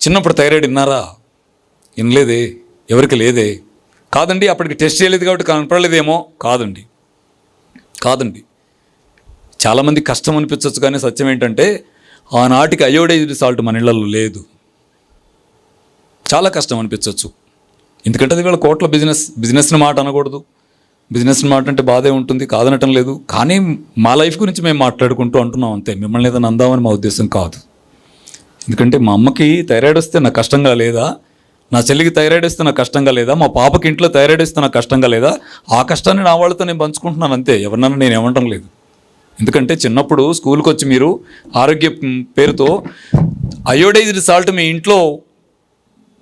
చిన్నప్పుడు థైరాయిడ్ విన్నారా? వినలేదే, ఎవరికి లేదే. కాదండి, అప్పటికి టెస్ట్ చేయలేదు కాబట్టి కనపడలేదేమో. కాదండి. చాలామంది కష్టం అనిపించవచ్చు, కానీ సత్యం ఏంటంటే ఆనాటికి అయోడైజ్డ్ సాల్ట్ మన ఇళ్లలో లేదు. చాలా కష్టం అనిపించవచ్చు, ఎందుకంటే అది వీళ్ళ కోట్ల బిజినెస్ని మాట అనకూడదు. బిజినెస్ని మాట అంటే బాధే ఉంటుంది, కాదనటం లేదు. కానీ మా లైఫ్ గురించి మేము మాట్లాడుకుంటూ అంటున్నాం అంతే, మిమ్మల్ని ఏదైనా అందామని మా ఉద్దేశం కాదు. ఎందుకంటే మా అమ్మకి థైరాయిడ్ వస్తే నాకు కష్టంగా లేదా, నా చెల్లికి థైరాయిడ్ వస్తే నాకు కష్టంగా లేదా, మా పాపకి ఇంట్లో థైరాయిడ్ వస్తే నాకు కష్టంగా లేదా, ఆ కష్టాన్ని నా వాళ్ళతో నేను పంచుకుంటున్నాను అంతే, ఎవరినన్నా నేను ఏమంటం లేదు. ఎందుకంటే చిన్నప్పుడు స్కూల్కి వచ్చి మీరు ఆరోగ్య పేరుతో అయోడైజ్డ్ సాల్ట్ మీ ఇంట్లో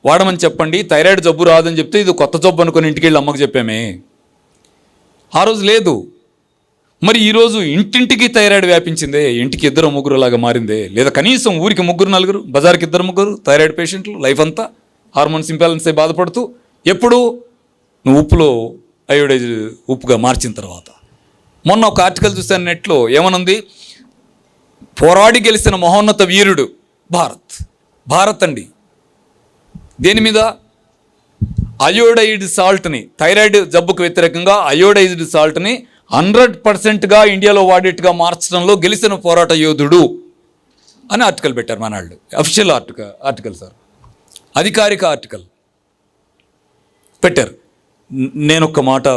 వాడమని చెప్పండి, థైరాయిడ్ జబ్బు రాదని చెప్తే ఇది కొత్త జబ్బు అనుకుని ఇంటికి వెళ్ళి అమ్మకు చెప్పామే. ఆ రోజు లేదు. మరి ఈరోజు ఇంటింటికి థైరాయిడ్ వ్యాపించిందే, ఇంటికి 2-3 లాగా మారిందే. లేదా కనీసం ఊరికి 3-4, బజార్కి 2-3 థైరాయిడ్ పేషెంట్లు, లైఫ్ అంతా హార్మోన్స్ ఇంబ్యాలెన్స్ అయి బాధపడుతూ. ఎప్పుడు? నువ్వు ఉప్పులో అయోడైజ్ ఉప్పుగా మార్చిన తర్వాత. మొన్న ఒక ఆర్టికల్ చూశాను నెట్లో, ఏమనుంది? పోరాడి గెలిచిన మహోన్నత వీరుడు భారత్ అండి. దేని మీద? అయోడైజ్డ్ సాల్ట్ని, థైరాయిడ్ జబ్బుకు వ్యతిరేకంగా అయోడైజ్డ్ సాల్ట్ని 100%గా ఇండియాలో వాడేట్టుగా మార్చడంలో గెలిచిన పోరాట యోధుడు అని ఆర్టికల్ పెట్టారు మనాళ్ళు. అఫీషియల్ ఆర్టికల్ సార్, అధికారిక ఆర్టికల్ పెట్టారు. నేను ఒక్క మాట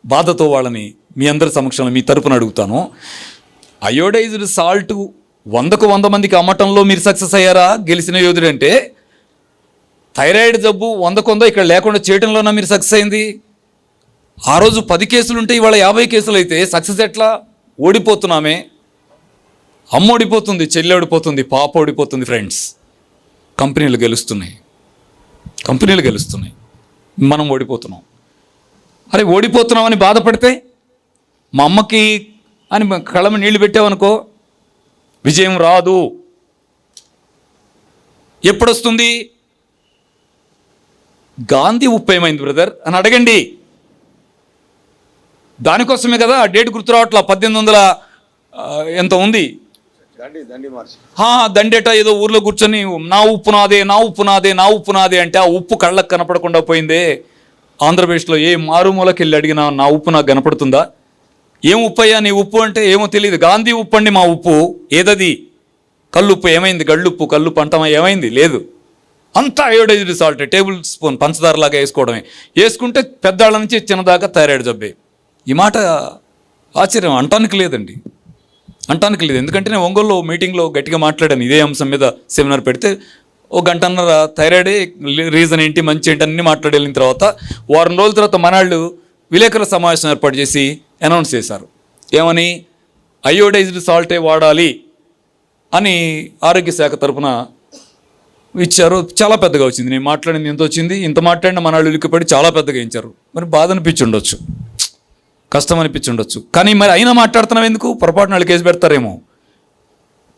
బాధతో వాళ్ళని మీ అందరి సమక్షంలో మీ తరపున అడుగుతాను. అయోడైజ్డ్ సాల్ట్ 100కు 100 మందికి అమ్మటంలో మీరు సక్సెస్ అయ్యారా గెలిచిన యోధుడు అంటే? థైరాయిడ్ జబ్బు 100కు 100 ఇక్కడ లేకుండా చేయడంలోనా మీరు సక్సెస్ అయింది? ఆ రోజు 10 కేసులు ఉంటే ఇవాళ 50 కేసులు అయితే సక్సెస్ ఎట్లా? ఓడిపోతున్నామే. అమ్మ ఓడిపోతుంది, చెల్లి ఓడిపోతుంది, పాప ఓడిపోతుంది. ఫ్రెండ్స్, కంపెనీలు గెలుస్తున్నాయి, మనం ఓడిపోతున్నాం. అరే ఓడిపోతున్నామని బాధపడితే, మా అమ్మకి అని కళ్ళమ నీళ్లు పెట్టావనుకో, విజయం రాదు. ఎప్పుడొస్తుంది? గాంధీ ఉప్పు ఏమైంది బ్రదర్ అని అడగండి. దానికోసమే కదా ఆ డేట్ గుర్తు రావట్లా. 1800 ఎంత ఉంది దండేట, ఏదో ఊర్లో కూర్చొని నా ఉప్పు నాదే అంటే ఆ ఉప్పు కళ్ళకు కనపడకుండా పోయిందే. ఆంధ్రప్రదేశ్లో ఏ మారుమూలకి వెళ్ళి అడిగినా నా ఉప్పు నాకు కనపడుతుందా? ఏం ఉప్పు అయ్యా నీ ఉప్పు అంటే ఏమో తెలియదు. గాంధీ ఉప్పు అండి మా ఉప్పు. ఏదది? కల్లుప్పు. ఏమైంది? గళ్ళుప్పు, కల్లుప్పు అంటామా? ఏమైంది? లేదు. అంతా అయోడైజ్డ్ సాల్ట్, టేబుల్ స్పూన్ పంచదారలాగా వేసుకోవడమే. వేసుకుంటే పెద్దాళ్ళ నుంచి చిన్నదాకా థైరాయిడ్ జబ్బే. ఈ మాట ఆశ్చర్యం, అంటానికి లేదండి. ఎందుకంటే నేను ఒంగోలులో మీటింగ్లో గట్టిగా మాట్లాడాను ఇదే అంశం మీద. సెమినార్ పెడితే 1 గంటన్నర థైరాయిడే రీజన్ ఏంటి, మంచి ఏంటి అన్నీ మాట్లాడి వెళ్ళిన తర్వాత వారం రోజుల తర్వాత మనాళ్ళు విలేకరుల సమావేశం ఏర్పాటు చేసి అనౌన్స్ చేశారు. ఏమని? అయోడైజ్డ్ సాల్టే వాడాలి అని ఆరోగ్య శాఖ తరఫున ఇచ్చారు. చాలా పెద్దగా వచ్చింది. నేను మాట్లాడింది ఎంత వచ్చింది, ఇంత మాట్లాడిన మనాళ్ళు ఉలిక్కిపడి చాలా పెద్దగా ఇచ్చారు. మరి బాధ అనిపించి ఉండొచ్చు, కష్టం అనిపించి ఉండొచ్చు. కానీ మరి అయినా మాట్లాడుతున్నాం ఎందుకు? పొరపాటున వాళ్ళు కేసు పెడతారేమో.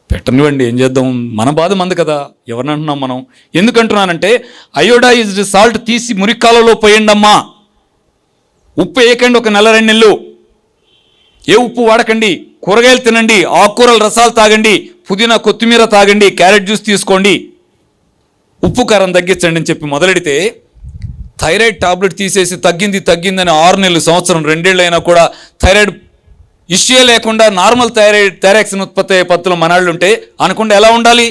పెట్టనివ్వండి, ఏం చేద్దాం, మన బాధ మంది కదా. ఎవరిని అంటున్నాం మనం? ఎందుకంటున్నానంటే అయోడైజ్డ్ సాల్ట్ తీసి మురికాలలో పోయండమ్మా. ఉప్పు వేయకండి 1 నెల 2 నెలలు. ఏ ఉప్పు వాడకండి. కూరగాయలు తినండి, ఆకుకూరల రసాలు తాగండి, పుదీనా కొత్తిమీర తాగండి, క్యారెట్ జ్యూస్ తీసుకోండి, ఉప్పు కారం తగ్గించండి అని చెప్పి మొదలెడితే థైరాయిడ్ టాబ్లెట్ తీసేసి తగ్గిందని 6 నెలలు, సంవత్సరం, 2 ఏళ్ళు అయినా కూడా థైరాయిడ్ ఇష్యూ లేకుండా నార్మల్ థైరాక్సిన్ ఉత్పత్తి అయ్యే పద్ధతులు మనాళ్ళు ఉంటే అనకుండా ఎలా ఉండాలి?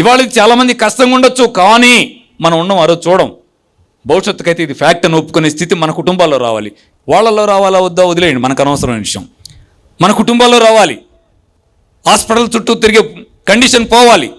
ఇవాళ చాలామంది కష్టంగా ఉండొచ్చు, కానీ మనం ఉన్నాం ఆ రోజు చూడం. భవిష్యత్తుకైతే ఇది ఫ్యాక్ట్ అని ఒప్పుకునే స్థితి మన కుటుంబాల్లో రావాలి. వాళ్ళల్లో రావాలా వద్దా వదిలేయండి, మనకు అనవసరమైన విషయం. మన కుటుంబాల్లో రావాలి. హాస్పిటల్ చుట్టూ తిరిగే కండిషన్ పోవాలి.